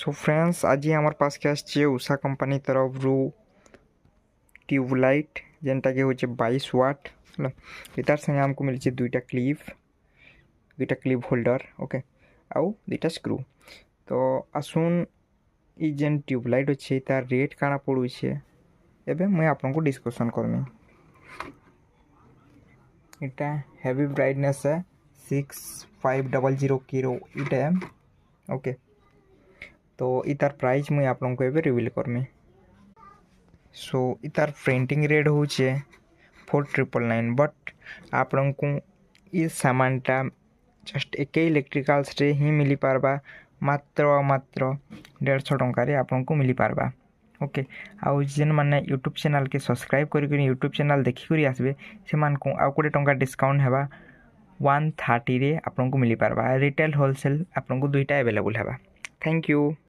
So friends आज हमार पास के आसचे उषा कंपनी तरफ रू ट्यूबलाइट जेनटा कि होचे 22 वाट इतार संगे हमको मिलचे दुईटा क्लिप होल्डर ओके आउ दुईटा स्क्रू। तो आसुन ई जेन ट्यूबलाइट अच्छे तार रेट काना पड़ुछे एबे मैं आपन को डिस्कशन करमी। इटा हेवी ब्राइटनेस है 6500 किलो इटा ओके। तो इतार प्राइस मुई आप लोगों को एबे रिवील करमी। सो इतार प्रिंटिंग रेट होचे 4999 बट आप लोगों को इस सामानटा जस्ट एक इलेक्ट्रिकल्स रे ही मिली पारबा मात्र 150 टंका रे आप लोगों को मिली पारबा ओके। आउ जेन माने यूट्यूब चैनल के सब्सक्राइब करी यूट्यूब चैनल देखी करी आसबे से मान को आउ 20 टंका डिस्काउंट हेबा 130 रे आप लोगों को मिली पारबा। रिटेल होलसेल आप लोगों को दुईटा अवेलेबल हेबा। Thank you.